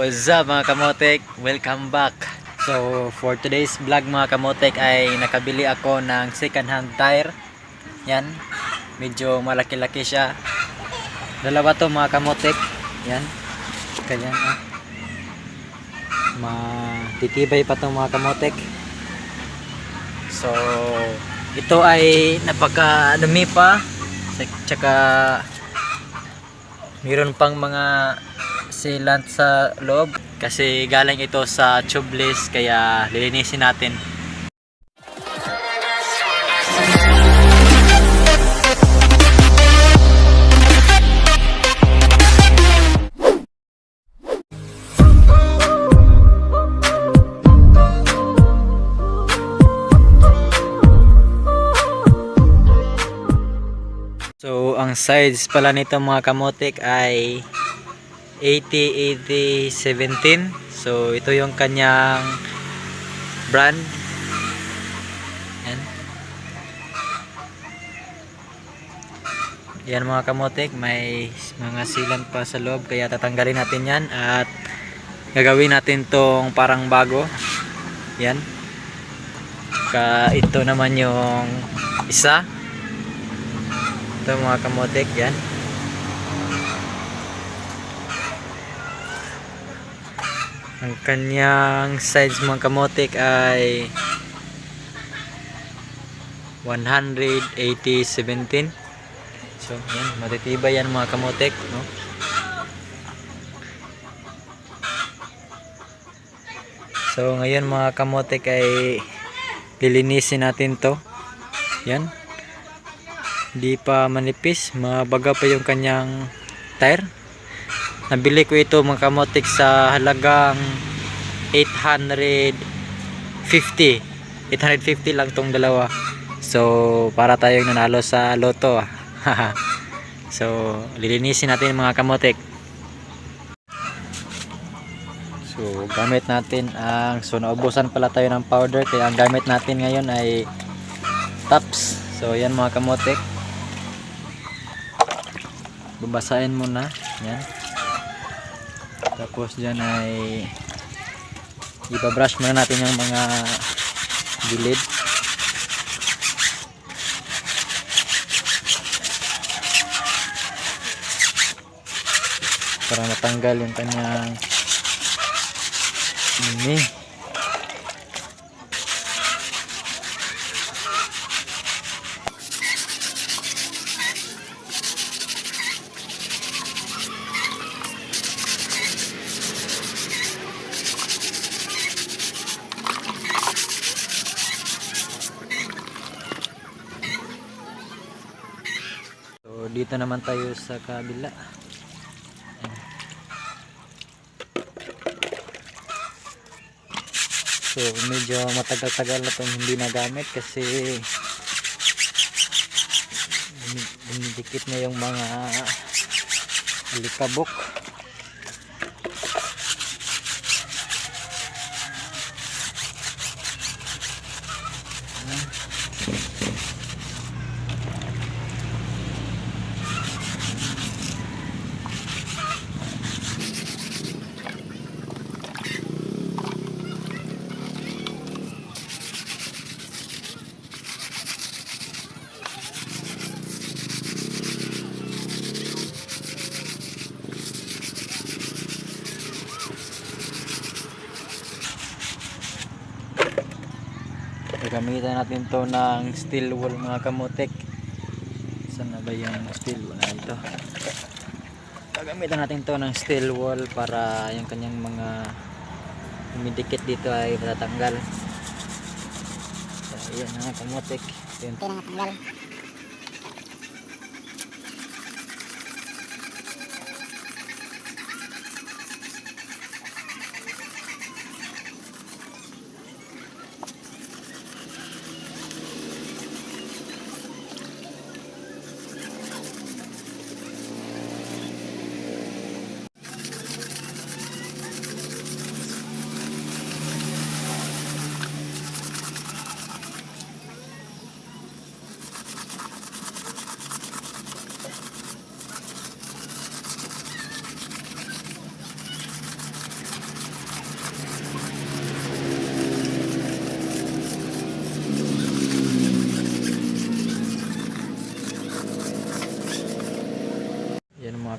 What's up mga kamotek? Welcome back. So for today's vlog mga kamotek ay nakabili ako ng second hand tire. Yan, medyo malaki-laki siya. Dalawa to mga kamotek. Yan, ganyan matitibay pa to mga kamotek. So ito ay napakadumi pa. Tsaka mayroon pang mga sealant sa loob kasi galing ito sa tubeless, kaya lilinisin natin. So ang size pala nito mga kamotek ay 80-80-17. So ito yung kanyang brand. Yan mga kamotek, may mga sealant pa sa loob, kaya tatanggalin natin yan at gagawin natin tong parang bago. Yan. Ito naman yung isa. Ito mga kamotek, yan. Ang kanyang size mga kamotek ay 180-17. So yan, matitibay yan mga kamotek, no? So ngayon mga kamotek ay lilinisin natin to. Yan, hindi pa manipis, mabaga pa yung kanyang tire. Nabili ko ito mga kamotek sa halagang 850 lang tong dalawa. So para tayong nanalo sa loto. So lilinisin natin mga kamotek. So gamit natin naubusan pala tayo ng powder, kaya ang gamit natin ngayon ay tops. So yan mga kamotek, babasahin muna yan. Tapos dyan ay ibabrush muna natin yung mga gilid. Para matanggal yung kanyang ini. So dito naman tayo sa kabila. So medyo matagal-tagal na itong hindi nagamit kasi dumidikit na yung mga alikabok. Gamitan natin to ng steel wool mga kamotek. Saan na ba yung steel wool na ito? Gagamitan natin to ng steel wool para yung kanyang mga umidikit dito ay matatanggal. So yan mga kamotek, ito yung natanggal.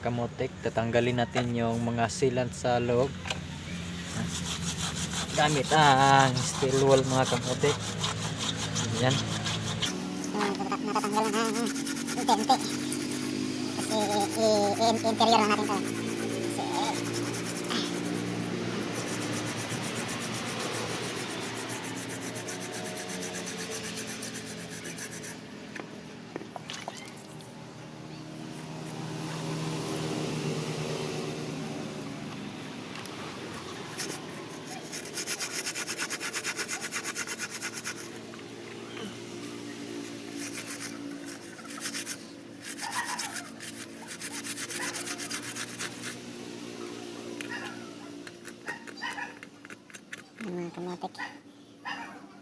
mga kamotek. Tatanggalin natin yung mga sealant sa loob gamit ang steel wool mga kamotek. Yan. Natatanggal na unti-unti. Kasi i-interior na natin to. Mga kamotek.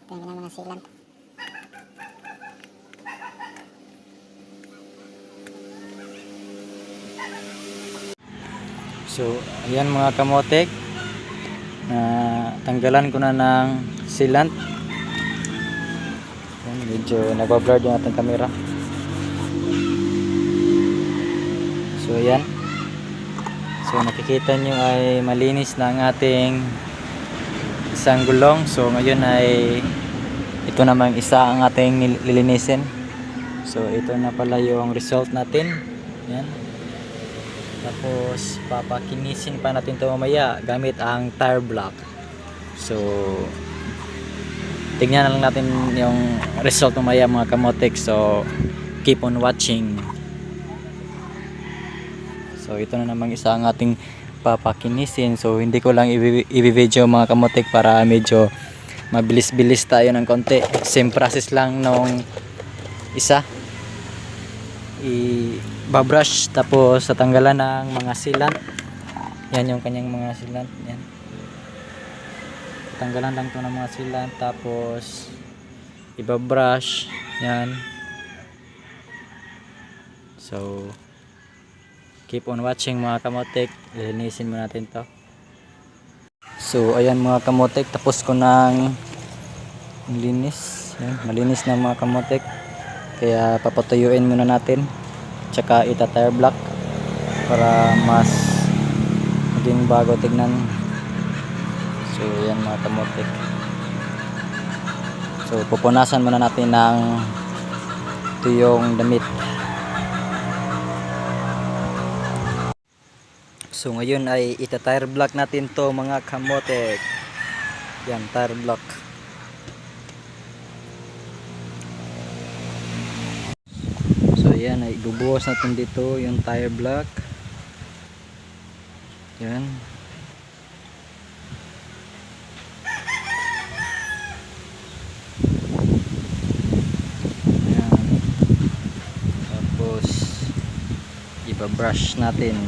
Tingnan ng mga sealant. So ayan mga kamotek, tanggalan ko na ng sealant. Medyo nagbablur yung ating camera. So ayan. So nakikita nyo ay malinis na ang ating isang gulong. So ngayon ay ito namang isa ang ating lilinisin. So ito na pala yung result natin. Yan. Tapos papakinisin pa natin ito mamaya gamit ang tire block. So tingnan na lang natin yung result mamaya mga kamotek. So keep on watching. So ito na namang isa ang ating papakinisin. So hindi ko lang i-video mga kamotek para medyo mabilis-bilis tayo ng konti. Same process lang nung isa. I-brush tapos tatanggalan ng mga sealant. Yan yung kanyang mga sealant. Yan. Tatanggalan lang to ng mga sealant tapos i-brush. Yan. So keep on watching mga kamotek. Lilinisin mo natin to. So ayan mga kamotek, tapos ko nang linis. Yan, malinis na mga kamotek. Kaya papatuyuin muna natin. Tsaka ita-tire block para mas maging bago tignan. So ayan mga kamotek. So pupunasan muna natin ng tuyong damit. So ngayon ay ita-tire block natin to mga kamotek. Yan, tire block. So yan, ay ibubuhos natin dito yung tire block. Yan. Yan. Tapos iba-brush natin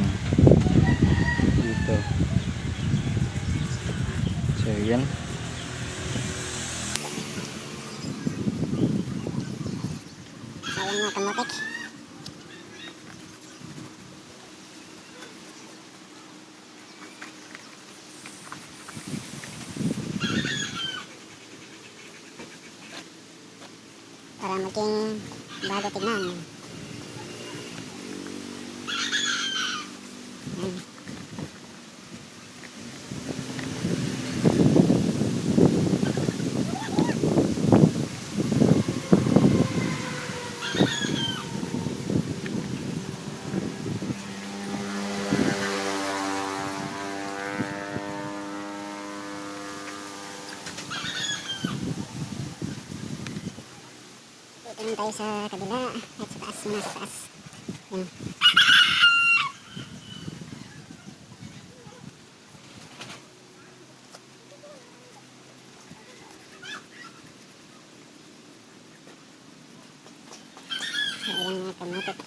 dito. So yan. Ayan mga kamotek. Para maging bago tignan. Ayan. Ito naman tayo sa kabila at sa taas muna, sa taas. Yan. So ayan mga kamotek.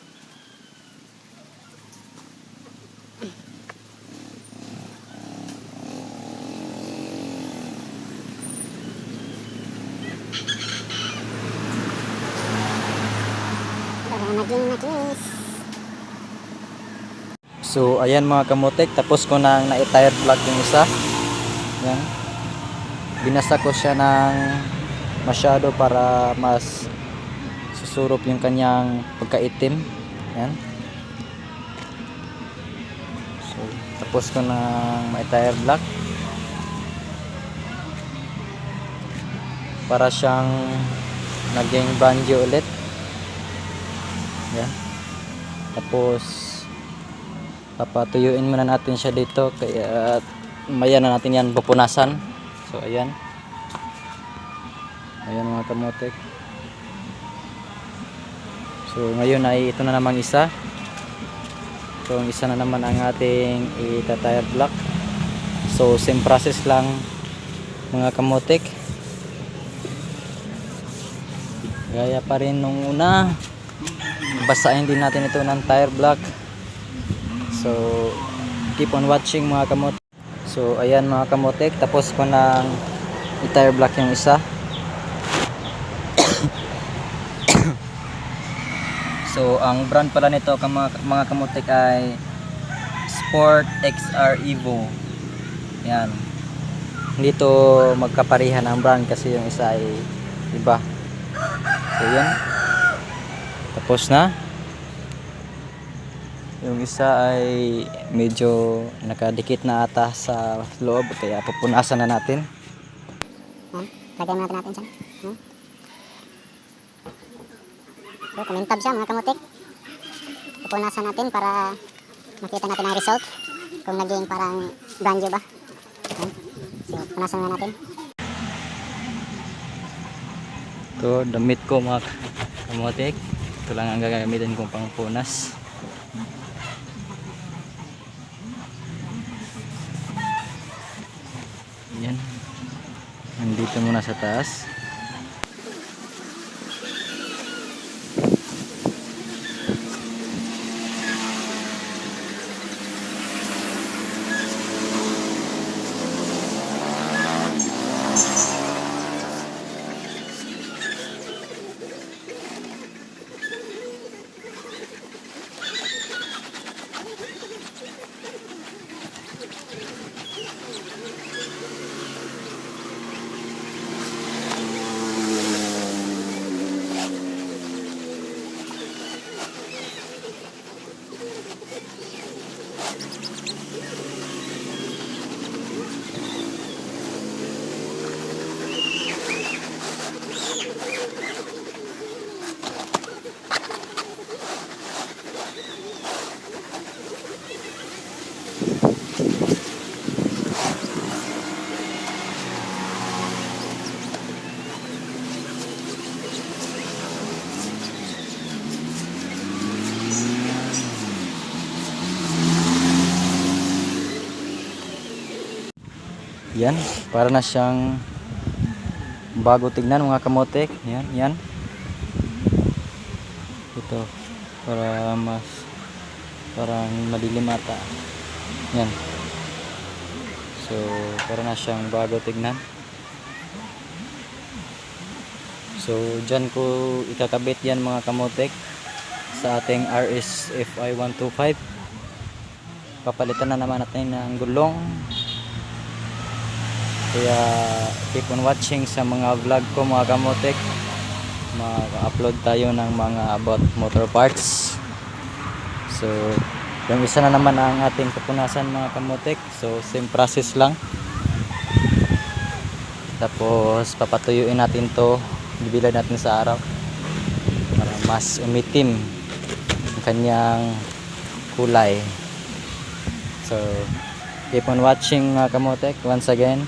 Para maging makinis. So ayan mga kamotek, tapos ko nang na-tire block yung isa. Yan. Binasa ko siya ng masyado para mas susurop yung kanyang pagkaitim. Yan. Tapos ko ng may tire block para siyang naging brand new ulit. Yan. Tapos papatuyuin muna natin siya dito, kaya maya na natin yan pupunasan. So ayan mga kamotek. So ngayon ay ito na namang isa. So ang isa na naman ang ating ita-tire block. So same process lang mga kamotek. Gaya pa rin nung una, basahin din natin ito ng tire block. So keep on watching mga kamotek. So ayan mga kamotek, tapos ko ng i-tire block yung isa. So ang brand pala nito mga kamotek ay Sport XR Evo. Yan. Hindi to magkaparihan ang brand kasi yung isa ay iba. So yan. Tapos na. Yung isa ay medyo nakadikit na ata sa loob, kaya pupunasan na natin. Lagay muna natin dyan. So, kumintab siya mga kamotek. Pupunasan natin para makita natin ang result. Kung naging parang brand new ba. So, punasan na natin. Ito, damit ko mga kamotek. Ito lang ang gagamitin kong pangpunas. Yan. Nandito muna sa taas. Yan, para na siyang bago tignan mga kamotek. Yan. Ito, para mas parang madilim ata. Yan. So, para na siyang bago tignan. So, dyan ko ikakabit yan mga kamotek sa ating RS FI 125. Papalitan na naman natin ng gulong. Kaya keep on watching sa mga vlog ko mga kamotek. Mag-upload tayo ng mga about motor parts. So yung isa na naman ang ating pupunasan mga kamotek. So same process lang. Tapos papatuyuin natin to, bibilad natin sa araw para mas umitim ang kanyang kulay. So keep on watching mga kamotek once again.